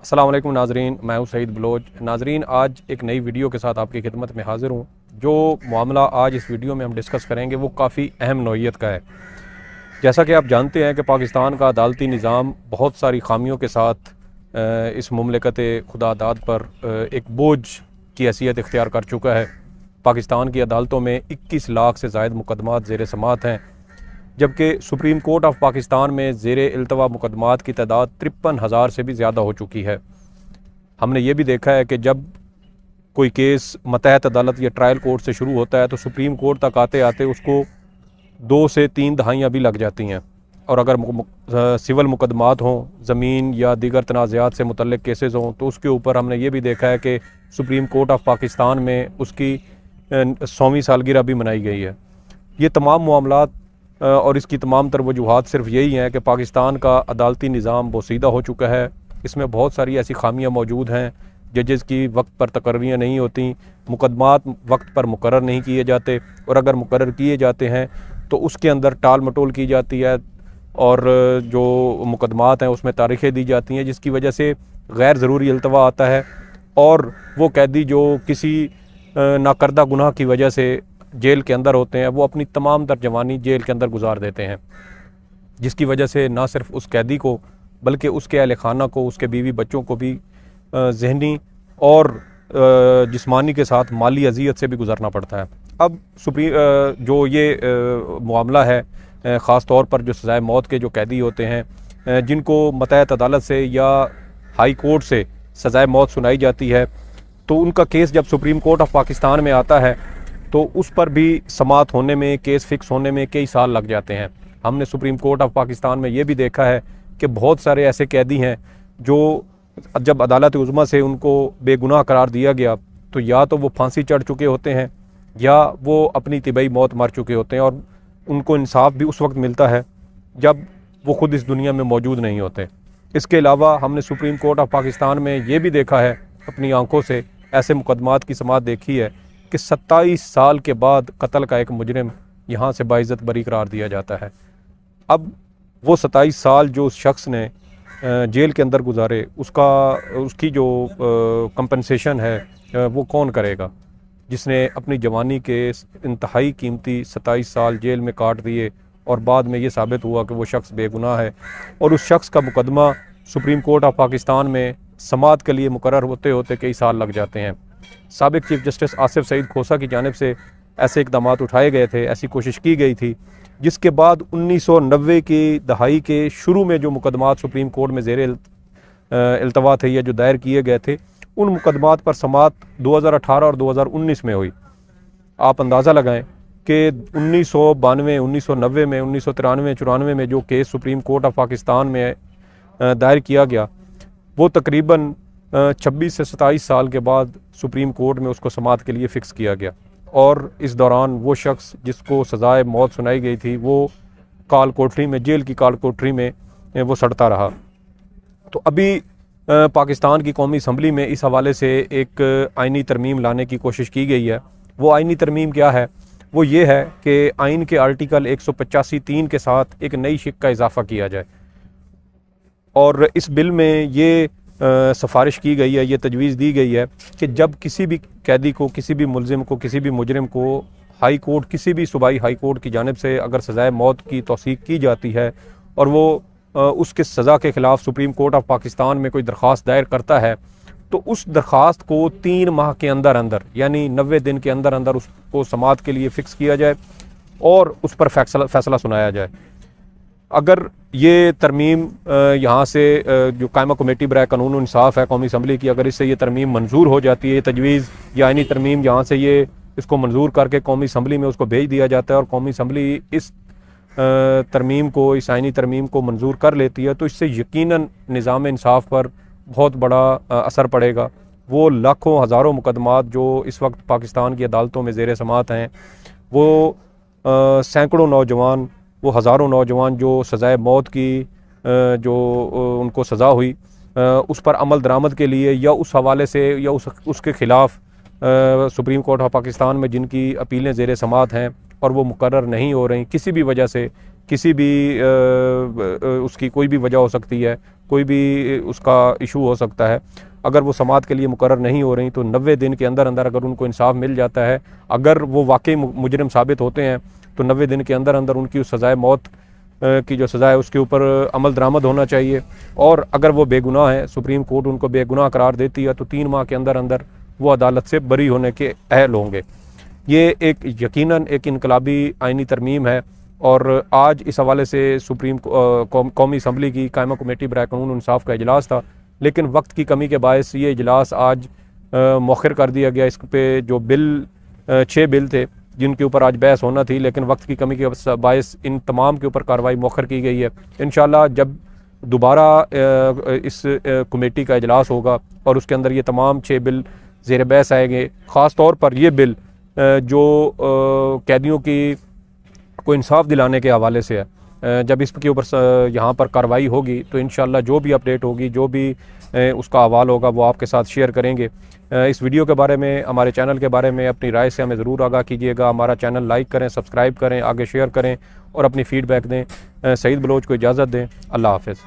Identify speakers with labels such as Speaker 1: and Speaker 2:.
Speaker 1: अस्सलाम वालेकुम नाजरीन, मैं हूं सईद बलोच। नाजरीन, आज एक नई वीडियो के साथ आपकी खिदमत में हाज़िर हूं। जो मामला आज इस वीडियो में हम डिस्कस करेंगे वो काफ़ी अहम नौइयत का है। जैसा कि आप जानते हैं कि पाकिस्तान का अदालती निज़ाम बहुत सारी खामियों के साथ इस मुमलिकत खुदादाद पर एक बोझ की हैसियत इख्तियार कर चुका है। पाकिस्तान की अदालतों में 21 लाख से ज़ायद मुकदमात ज़ेर समाअत हैं, जबकि सुप्रीम कोर्ट ऑफ पाकिस्तान में ज़ेर इल्तवा मुकदमात की तादाद 53,000 से भी ज़्यादा हो चुकी है। हमने ये भी देखा है कि जब कोई केस मतहत अदालत या ट्रायल कोर्ट से शुरू होता है तो सुप्रीम कोर्ट तक आते आते उसको 2 से 3 दहाइयाँ भी लग जाती हैं। और अगर सिविल मुकदमात हों, ज़मीन या दीगर तनाज़ात से मुतल्लिक़ केसेस हों, तो उसके ऊपर हमने ये भी देखा है कि सुप्रीम कोर्ट ऑफ पाकिस्तान में उसकी 100वीं सालगिरह भी मनाई गई है। ये तमाम मामलात और इसकी तमाम तर वजूहात सिर्फ यही हैं कि पाकिस्तान का अदालती निज़ाम बोसीदा हो चुका है। इसमें बहुत सारी ऐसी खामियां मौजूद हैं। जजेस की वक्त पर तकर्रियाँ नहीं होती, मुकदमात वक्त पर मुकर्रर नहीं किए जाते, और अगर मुकर्रर किए जाते हैं तो उसके अंदर टाल मटोल की जाती है और जो मुकदमात हैं उसमें तारीखें दी जाती हैं, जिसकी वजह से गैर ज़रूरी अल्तवा आता है और वो कैदी जो किसी नाकर्दा गुनाह की वजह से जेल के अंदर होते हैं वो अपनी तमाम तर जवानी जेल के अंदर गुजार देते हैं, जिसकी वजह से ना सिर्फ उस कैदी को बल्कि उसके अहल खाना को, उसके बीवी बच्चों को भी जहनी और जिस्मानी के साथ माली अजियत से भी गुजरना पड़ता है। अब जो ये मामला है, ख़ास तौर पर जो सज़ाए मौत के जो कैदी होते हैं जिनको मतहत अदालत से या हाई कोर्ट से सज़ाए मौत सुनाई जाती है, तो उनका केस जब सुप्रीम कोर्ट ऑफ पाकिस्तान में आता है तो उस पर भी समाअत होने में, केस फिक्स होने में कई साल लग जाते हैं। हमने सुप्रीम कोर्ट ऑफ पाकिस्तान में ये भी देखा है कि बहुत सारे ऐसे कैदी हैं जो जब अदालत उज़्मा से उनको बेगुनाह करार दिया गया तो या तो वो फांसी चढ़ चुके होते हैं या वो अपनी तिबई मौत मर चुके होते हैं, और उनको इंसाफ भी उस वक्त मिलता है जब वो ख़ुद इस दुनिया में मौजूद नहीं होते। इसके अलावा हमने सुप्रीम कोर्ट ऑफ पाकिस्तान में ये भी देखा है, अपनी आँखों से ऐसे मुकदमात की समाअत देखी है कि 27 साल के बाद कत्ल का एक मुजरिम यहाँ से बाइज़्ज़त बरी करार दिया जाता है। अब वो 27 साल जो उस शख्स ने जेल के अंदर गुजारे, उसकी जो कंपनसेशन है वो कौन करेगा, जिसने अपनी जवानी के इंतहाई कीमती 27 साल जेल में काट दिए और बाद में ये साबित हुआ कि वो शख्स बेगुनाह है, और उस शख्स का मुकदमा सुप्रीम कोर्ट ऑफ पाकिस्तान में समाअत के लिए मुकर्रर होते होते कई साल लग जाते हैं। साबिक चीफ जस्टिस आसिफ सईद खोसा की जानिब से ऐसे इक़दाम उठाए गए थे, ऐसी कोशिश की गई थी, जिसके बाद 1990 की दहाई के शुरू में जो मुकदमात सुप्रीम कोर्ट में ज़ेर इल्तवा थे या जो दायर किए गए थे, उन मुकदमात पर समाअत 2018 और 2019 में हुई। आप अंदाज़ा लगाएं कि 1992, 1990 में, 1993, 94 में जो case supreme court of Pakistan में दायर किया गया वो तकरीबन 26 से 27 साल के बाद सुप्रीम कोर्ट में उसको समाअत के लिए फ़िक्स किया गया, और इस दौरान वो शख्स जिसको सज़ाए मौत सुनाई गई थी वो काल कोठरी में, जेल की काल कोठरी में वो सड़ता रहा। तो अभी पाकिस्तान की कौमी असम्बली में इस हवाले से एक आइनी तरमीम लाने की कोशिश की गई है। वो आइनी तरमीम क्या है? वो ये है कि आइन के आर्टिकल 185(3) के साथ एक नई शिक का इजाफ़ा किया जाए, और इस बिल में ये सिफारिश की गई है, ये तजवीज़ दी गई है कि जब किसी भी कैदी को, किसी भी मुलजिम को, किसी भी मुजरिम को हाई कोर्ट, किसी भी सूबाई हाई कोर्ट की जानिब से अगर सज़ाए मौत की तौसीक़ की जाती है और वो उसके सज़ा के ख़िलाफ़ सुप्रीम कोर्ट ऑफ पाकिस्तान में कोई दरख्वास्त दायर करता है, तो उस दरख्वास्त को 3 माह के अंदर अंदर, यानी 90 दिन के अंदर अंदर उसको समाअत के लिए फ़िक्स किया जाए और उस पर फैसला सुनाया जाए। अगर ये तरमीम यहाँ से जो कायमा कमेटी बराए कानून और इंसाफ है कौमी असम्बली की, अगर इससे ये तरमीम मंजूर हो जाती है, तजवीज़ या आइनी तरमीम यहाँ से ये इसको मंजूर करके कौमी असम्बली में उसको भेज दिया जाता है और कौमी असम्बली इस तरमीम को, इस आइनी तरमीम को मंजूर कर लेती है, तो इससे यकीनन निज़ाम इंसाफ पर बहुत बड़ा असर पड़ेगा। वो लाखों हज़ारों मुकदमात जो इस वक्त पाकिस्तान की अदालतों में ज़ेर समाअत हैं, वो सैकड़ों नौजवान, वो हज़ारों नौजवान जो सज़ाए मौत की जो उनको सज़ा हुई उस पर अमल दरामद के लिए या उस हवाले से या उसके ख़िलाफ़ सुप्रीम कोर्ट ऑफ पाकिस्तान में जिनकी अपीलें ज़ेर समाअत हैं और वो मुकर्रर नहीं हो रही किसी भी वजह से, किसी भी उसकी कोई भी वजह हो सकती है, कोई भी उसका इशू हो सकता है, अगर वो समाअत के लिए मुकर्रर नहीं हो रही तो 90 दिन के अंदर अंदर अगर उनको इंसाफ मिल जाता है, अगर वो वाकई मुजरिम साबित होते हैं तो 90 दिन के अंदर अंदर उनकी उस सज़ाए मौत की जो सज़ा है उसके ऊपर अमल दरामद होना चाहिए। और अगर वो बेगुनाह है, सुप्रीम कोर्ट उनको बेगुनाह करार देती है, तो 3 माह के अंदर अंदर वो अदालत से बरी होने के अहल होंगे। ये एक यकीनन एक इनकलाबी आइनी तरमीम है और आज इस हवाले से सुप्रीम कौमी असम्बली की कायमा कमेटी बराए कानून और इंसाफ का इजलास था, लेकिन वक्त की कमी के बायस ये इजलास आज मौखर कर दिया गया। इस पे जो बिल 6 बिल थे जिनके ऊपर आज बहस होना थी, लेकिन वक्त की कमी के बायस इन तमाम के ऊपर कार्रवाई मौखर की गई है। इंशाल्लाह जब दोबारा इस कमेटी का इजलास होगा और उसके अंदर ये तमाम 6 बिल ज़ेर बहस आएंगे, ख़ास तौर पर ये बिल जो कैदियों की को इंसाफ दिलाने के हवाले से है, जब इसके ऊपर यहाँ पर कार्रवाई होगी तो इंशाल्लाह जो भी अपडेट होगी, जो भी उसका हवाल होगा वो आपके साथ शेयर करेंगे। इस वीडियो के बारे में, हमारे चैनल के बारे में अपनी राय से हमें ज़रूर आगाह कीजिएगा। हमारा चैनल लाइक करें, सब्सक्राइब करें, आगे शेयर करें और अपनी फ़ीडबैक दें। सईद बलोच को इजाज़त दें। अल्लाह हाफ़िज़।